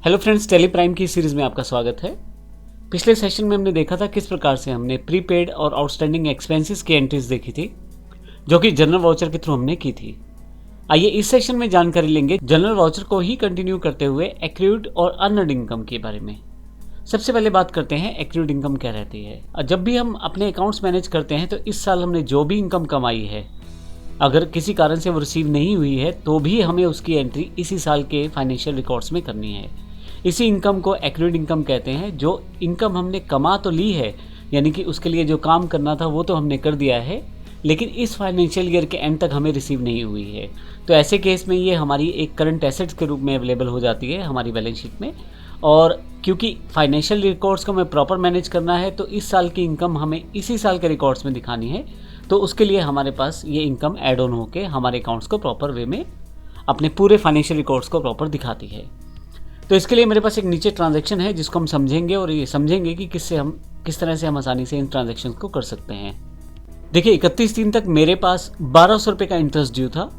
Hello friends, Tally Prime की series में आपका स्वागत है। पिछले सेशन में हमने देखा था किस प्रकार से हमने प्रीपेड और आउटस्टैंडिंग एक्सपेंसेस की एंट्रीज देखी थी, जो कि जनरल वाउचर के थ्रू हमने की थी। आइए इस सेशन में जानकारी लेंगे जनरल वाउचर को ही कंटिन्यू करते हुए एक्रूड और अर्नड इनकम के बारे में। सबसे पहले बात करते हैं एक्रूड इनकम क्या रहती है। जब भी हम अपने अकाउंट्स मैनेज करते हैं तो इस साल हमने जो भी इनकम कमाई है, अगर किसी कारण से वो रिसीव नहीं हुई है तो भी हमें उसकी एंट्री इसी साल के फाइनेंशियल रिकॉर्ड्स में करनी है। इसी इनकम को एक्रूड इनकम कहते हैं। जो इनकम हमने कमा तो ली है, यानी कि उसके लिए जो काम करना था वो तो हमने कर दिया है, लेकिन इस फाइनेंशियल ईयर के एंड तक हमें रिसीव नहीं हुई है। तो ऐसे केस में ये हमारी एक करंट एसेट्स के रूप में अवेलेबल हो जाती है हमारी बैलेंस शीट में। और क्योंकि फाइनेंशियल रिकॉर्ड्स को हमें प्रॉपर मैनेज करना है तो इस साल की इनकम हमें इसी साल के रिकॉर्ड्स में दिखानी है। तो उसके लिए हमारे पास ये इनकम ऐड ऑन होकर हमारे अकाउंट्स को प्रॉपर वे में अपने पूरे फाइनेंशियल रिकॉर्ड्स को प्रॉपर दिखाती है। तो इसके लिए मेरे पास एक नीचे ट्रांजैक्शन है जिसको हम समझेंगे और ये समझेंगे कि किस तरह से हम आसानी से इन ट्रांजैक्शन को कर सकते हैं। देखिए 31/3 तक मेरे पास 1200 रुपये का इंटरेस्ट ड्यू था,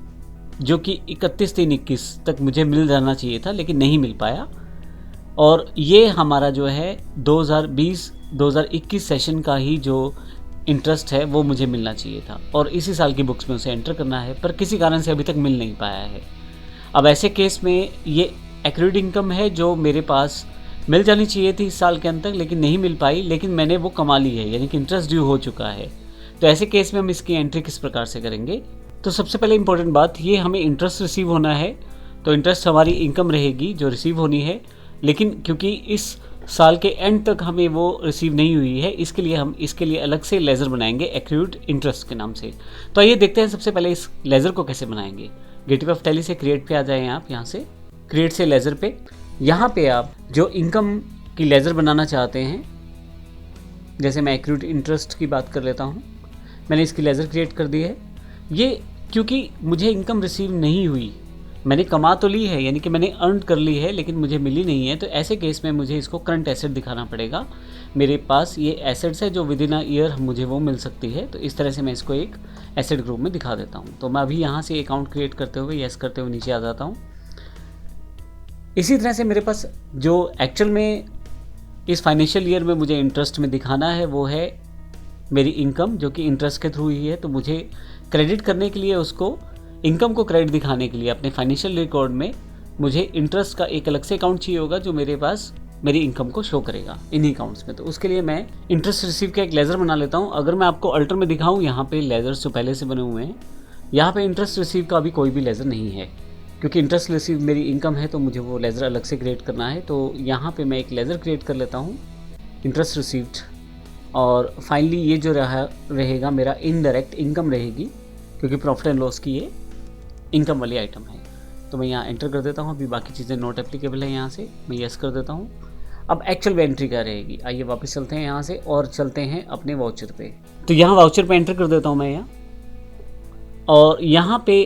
जो कि 31/3/21 तक मुझे मिल जाना चाहिए था, लेकिन नहीं मिल पाया। और ये हमारा जो है 2020-2021 सेशन का ही जो इंटरेस्ट है वो मुझे मिलना चाहिए था और इसी साल की बुक्स में उसे एंटर करना है, पर किसी कारण से अभी तक मिल नहीं पाया है। अब ऐसे केस में ये एक्रूड इनकम है जो मेरे पास मिल जानी चाहिए थी इस साल के अंत तक, लेकिन नहीं मिल पाई, लेकिन मैंने वो कमा ली है, यानी कि इंटरेस्ट ड्यू हो चुका है। तो ऐसे केस में हम इसकी एंट्री किस प्रकार से करेंगे। तो सबसे पहले इंपॉर्टेंट बात, ये हमें इंटरेस्ट रिसीव होना है, तो इंटरेस्ट हमारी इनकम रहेगी जो रिसीव होनी है, लेकिन क्योंकि इस साल के एंड तक हमें वो रिसीव नहीं हुई है, इसके लिए हम इसके लिए अलग से लेज़र बनाएंगे एक्रूड इंटरेस्ट के नाम से। तो आइए देखते हैं सबसे पहले इस लेज़र को कैसे बनाएंगे। गेटवे ऑफ टैली से क्रिएट पे आ जाएं आप, यहाँ से क्रिएट से लेज़र पे। यहाँ पे आप जो इनकम की लेज़र बनाना चाहते हैं, जैसे मैं एक्रूड इंटरेस्ट की बात कर लेता हूँ, मैंने इसकी लेज़र क्रिएट कर दी है। ये क्योंकि मुझे इनकम रिसीव नहीं हुई, मैंने कमा तो ली है, यानी कि मैंने अर्न कर ली है, लेकिन मुझे मिली नहीं है, तो ऐसे केस में मुझे इसको करंट एसेट दिखाना पड़ेगा। मेरे पास ये एसेट्स है जो विद इन अ ईयर मुझे वो मिल सकती है, तो इस तरह से मैं इसको एक एसेट ग्रुप में दिखा देता हूँ। तो मैं अभी यहाँ से अकाउंट क्रिएट करते हुए यस करते हुए नीचे आ जाता हूँ। इसी तरह से मेरे पास जो एक्चुअल में इस फाइनेंशियल ईयर में मुझे इंटरेस्ट में दिखाना है वो है मेरी इनकम, जो कि इंटरेस्ट के थ्रू ही है। तो मुझे क्रेडिट करने के लिए, उसको इनकम को क्रेडिट दिखाने के लिए अपने फाइनेंशियल रिकॉर्ड में मुझे इंटरेस्ट का एक अलग से अकाउंट चाहिए होगा जो मेरे पास मेरी इनकम को शो करेगा इन्हीं अकाउंट्स में। तो उसके लिए मैं इंटरेस्ट रिसीव का एक लेज़र बना लेता हूँ। अगर मैं आपको अल्टर में दिखाऊँ, यहाँ पे लेज़र्स जो पहले से बने हुए हैं, यहाँ पे इंटरेस्ट रिसीव का अभी कोई भी लेज़र नहीं है, क्योंकि इंटरेस्ट रिसीव मेरी इनकम है, तो मुझे वो लेज़र अलग से क्रिएट करना है। तो यहाँ पे मैं एक लेज़र क्रिएट कर लेता हूँ, इंटरेस्ट रिसीव्ड। और फाइनली ये जो रहेगा मेरा इनडायरेक्ट इनकम रहेगी, क्योंकि प्रॉफिट एंड लॉस की ये इनकम वाली आइटम है। तो मैं यहाँ एंटर कर देता हूँ। अभी बाकी चीज़ें नॉट एप्लीकेबल है, यहाँ से मैं यस कर देता हूँ। अब एक्चुअल एंट्री क्या रहेगी, आइए वापस चलते हैं यहाँ से और चलते हैं अपने वाउचर पे। तो यहाँ वाउचर पे एंटर कर देता हूँ मैं यहाँ, और यहाँ पे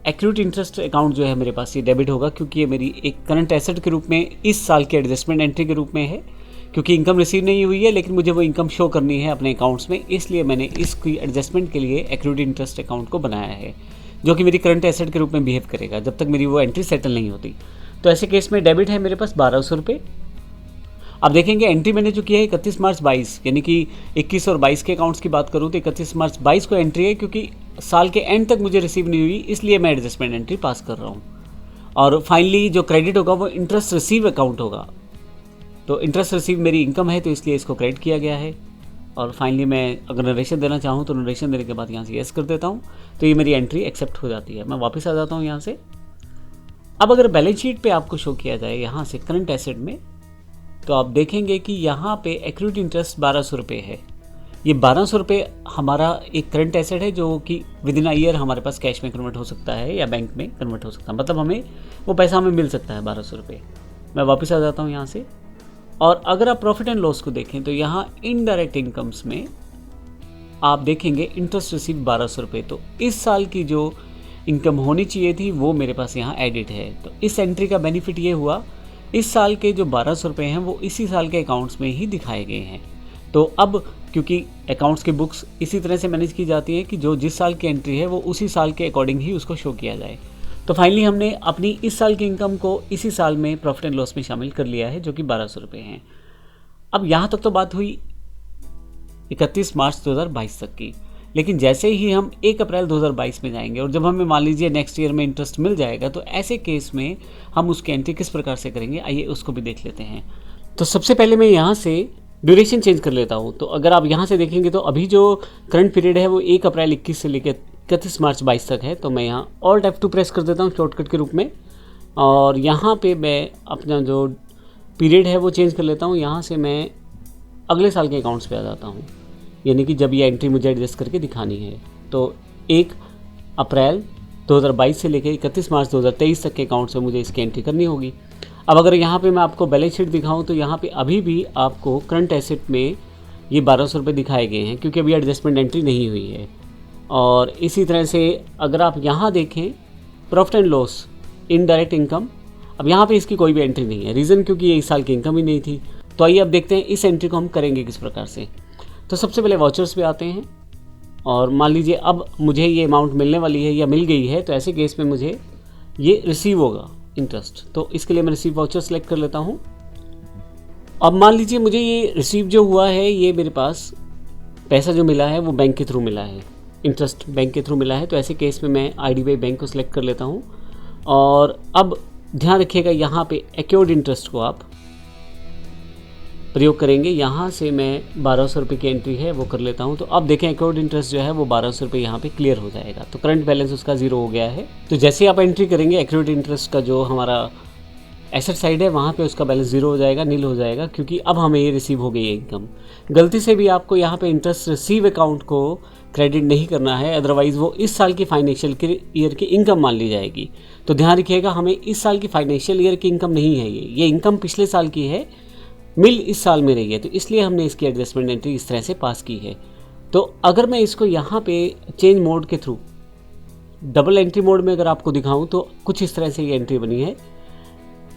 एक्रूड इंटरेस्ट अकाउंट जो है मेरे पास ये डेबिट होगा, क्योंकि ये मेरी एक करंट एसेट के रूप में इस साल के एडजस्टमेंट एंट्री के रूप में है। क्योंकि इनकम रिसीव नहीं हुई है, लेकिन मुझे वो इनकम शो करनी है अपने अकाउंट्स में, इसलिए मैंने इसकी एडजस्टमेंट के लिए एक्रूड इंटरेस्ट अकाउंट को बनाया है, जो कि मेरी करंट एसेट के रूप में बिहेव करेगा जब तक मेरी वो एंट्री सेटल नहीं होती। तो ऐसे केस में डेबिट है मेरे पास 1200 रुपये। अब देखेंगे एंट्री मैंने जो किया है 31 मार्च 22, यानी कि 21 और 22 के अकाउंट्स की बात करूँ तो 31 मार्च 22 को एंट्री है, क्योंकि साल के एंड तक मुझे रिसीव नहीं हुई, इसलिए मैं एडजस्टमेंट एंट्री पास कर रहा हूँ। और फाइनली जो क्रेडिट होगा वो इंटरेस्ट रिसीव अकाउंट होगा। तो इंटरेस्ट रिसीव मेरी इनकम है, तो इसलिए इसको क्रेडिट किया गया है। और फाइनली मैं अगर नरेशन देना चाहूँ तो नरेशन देने के बाद यहाँ से यस कर देता हूँ, तो ये मेरी एंट्री एक्सेप्ट हो जाती है। मैं वापस आ जाता हूँ यहाँ से। अब अगर बैलेंस शीट पे आपको शो किया जाए यहाँ से करंट एसेट में, तो आप देखेंगे कि यहाँ पे एक्रूड इंटरेस्ट 1200 रुपये है। ये 1200 रुपये हमारा एक करंट एसेट है, जो कि विद इन अ ईयर हमारे पास कैश में कन्वर्ट हो सकता है या बैंक में कन्वर्ट हो सकता है, मतलब हमें वो पैसा हमें मिल सकता है 1200 रुपये। मैं वापस आ जाता हूँ यहाँ से। और अगर आप प्रॉफिट एंड लॉस को देखें तो यहाँ इनडायरेक्ट इनकम्स में आप देखेंगे इंटरेस्ट रिसीव 1200 रुपये। तो इस साल की जो इनकम होनी चाहिए थी वो मेरे पास यहाँ एडिट है। तो इस एंट्री का बेनिफिट ये हुआ, इस साल के जो 1200 रुपये हैं वो इसी साल के अकाउंट्स में ही दिखाए गए हैं। तो अब क्योंकि अकाउंट्स की बुक्स इसी तरह से मैनेज की जाती है कि जो जिस साल की एंट्री है वो उसी साल के अकॉर्डिंग ही उसको शो किया जाए, तो फाइनली हमने अपनी इस साल की इनकम को इसी साल में प्रॉफिट एंड लॉस में शामिल कर लिया है, जो कि 1200 रुपये हैं। अब यहाँ तक तो बात हुई 31 मार्च 2022 तक की, लेकिन जैसे ही हम 1 अप्रैल 2022 में जाएंगे और जब हमें मान लीजिए नेक्स्ट ईयर में इंटरेस्ट मिल जाएगा, तो ऐसे केस में हम उसकी एंट्री किस प्रकार से करेंगे, आइए उसको भी देख लेते हैं। तो सबसे पहले मैं यहाँ से ड्यूरेशन चेंज कर लेता हूँ। तो अगर आप यहाँ से देखेंगे तो अभी जो करंट पीरियड है वो 1 अप्रैल 21 से लेकर 31 मार्च 22 तक है। तो मैं यहाँ ऑल्ट F2 प्रेस कर देता हूँ शॉर्टकट के रूप में, और यहाँ पे मैं अपना जो पीरियड है वो चेंज कर लेता हूँ। यहाँ से मैं अगले साल के अकाउंट्स पे आ जाता हूँ, यानी कि जब ये एंट्री मुझे एडजस्ट करके दिखानी है। तो 1 अप्रैल 2022 से लेकर 31 मार्च 2023 तक के अकाउंट्स में मुझे इसकी एंट्री करनी होगी। अब अगर यहाँ पे मैं आपको बैलेंस शीट दिखाऊं तो यहाँ पे अभी भी आपको करंट एसेट में ये 1200 रुपये दिखाए गए हैं, क्योंकि अभी एडजस्टमेंट एंट्री नहीं हुई है। और इसी तरह से अगर आप यहाँ देखें profit and loss indirect income, अब यहाँ पे इसकी कोई भी एंट्री नहीं है। रीज़न क्योंकि ये इस साल की इनकम ही नहीं थी। तो आइए अब देखते हैं इस एंट्री को हम करेंगे किस प्रकार से। तो सबसे पहले वाउचर्स पे आते हैं, और मान लीजिए अब मुझे ये अमाउंट मिलने वाली है या मिल गई है, तो ऐसे केस में मुझे ये रिसीव होगा इंटरेस्ट। तो इसके लिए मैं रिसीव वाउचर सेलेक्ट कर लेता हूँ। अब मान लीजिए मुझे ये रिसीव जो हुआ है, ये मेरे पास पैसा जो मिला है वो बैंक के थ्रू मिला है, इंटरेस्ट बैंक के थ्रू मिला है। तो ऐसे केस में मैं IDBI बैंक को सिलेक्ट कर लेता हूँ। और अब ध्यान रखिएगा यहाँ पे एक्योर्ड इंटरेस्ट को आप प्रयोग करेंगे। यहाँ से मैं 1200 रुपये की एंट्री है वो कर लेता हूँ। तो अब देखें एक्योर्ड इंटरेस्ट जो है वो 1200 रुपये यहाँ पे क्लियर हो जाएगा। तो करंट बैलेंस उसका 0 हो गया है। तो जैसे आप एंट्री करेंगे एक्योर्ड इंटरेस्ट का जो हमारा एसेट साइड है वहाँ पे उसका बैलेंस 0 हो जाएगा, नील हो जाएगा, क्योंकि अब हमें ये रिसीव हो गई है इनकम। गलती से भी आपको यहाँ पे इंटरेस्ट रिसीव अकाउंट को क्रेडिट नहीं करना है, अदरवाइज़ वो इस साल की फाइनेंशियल ईयर की इनकम मान ली जाएगी। तो ध्यान रखिएगा, हमें इस साल की फाइनेंशियल ईयर की इनकम नहीं है, ये इनकम पिछले साल की है, मिल इस साल में रही है। तो इसलिए हमने इसकी एडजस्टमेंट एंट्री इस तरह से पास की है। तो अगर मैं इसको यहाँ पे चेंज मोड के थ्रू डबल एंट्री मोड में अगर आपको दिखाऊं तो कुछ इस तरह से ये एंट्री बनी है।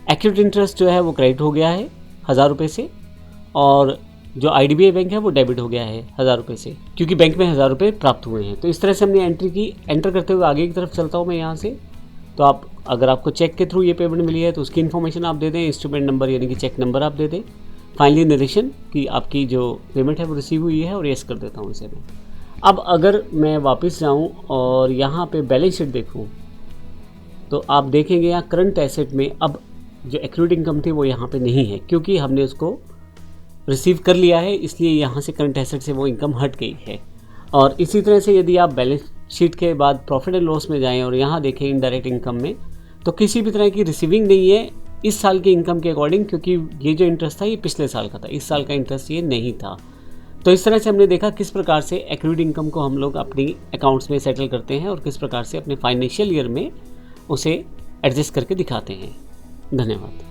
एक्यूरेट इंटरेस्ट जो है वो क्रेडिट हो गया है 1000 रुपये से, और जो IDBI बैंक है वो डेबिट हो गया है 1000 रुपये से, क्योंकि बैंक में 1000 रुपये प्राप्त हुए हैं। तो इस तरह से हमने एंट्री की। एंटर करते हुए आगे की तरफ चलता हूँ मैं यहाँ से। तो आप अगर आपको चेक के थ्रू ये पेमेंट मिली है तो उसकी इन्फॉर्मेशन आप दे दें, इंस्ट्रूमेंट नंबर यानी कि चेक नंबर आप दे दें, फाइनली नरेशन कि आपकी जो पेमेंट है वो रिसीव हुई है, और यस कर देता हूँ इसे मैं। अब अगर मैं वापस जाऊँ और यहाँ पे बैलेंस शीट देखूँ तो आप देखेंगे यहाँ करंट एसेट में अब जो एक्रूड इनकम थी वो यहाँ पे नहीं है, क्योंकि हमने उसको रिसीव कर लिया है, इसलिए यहाँ से करंट एसेट से वो इनकम हट गई है। और इसी तरह से यदि आप बैलेंस शीट के बाद प्रॉफिट एंड लॉस में जाएं और यहाँ देखें इनडायरेक्ट इनकम में, तो किसी भी तरह की रिसीविंग नहीं है इस साल की इनकम के अकॉर्डिंग, क्योंकि ये जो इंटरेस्ट था ये पिछले साल का था, इस साल का इंटरेस्ट ये नहीं था। तो इस तरह से हमने देखा किस प्रकार से एक्रूड इनकम को हम लोग अपनी अकाउंट्स में सेटल करते हैं और किस प्रकार से अपने फाइनेंशियल ईयर में उसे एडजस्ट करके दिखाते हैं। धन्यवाद।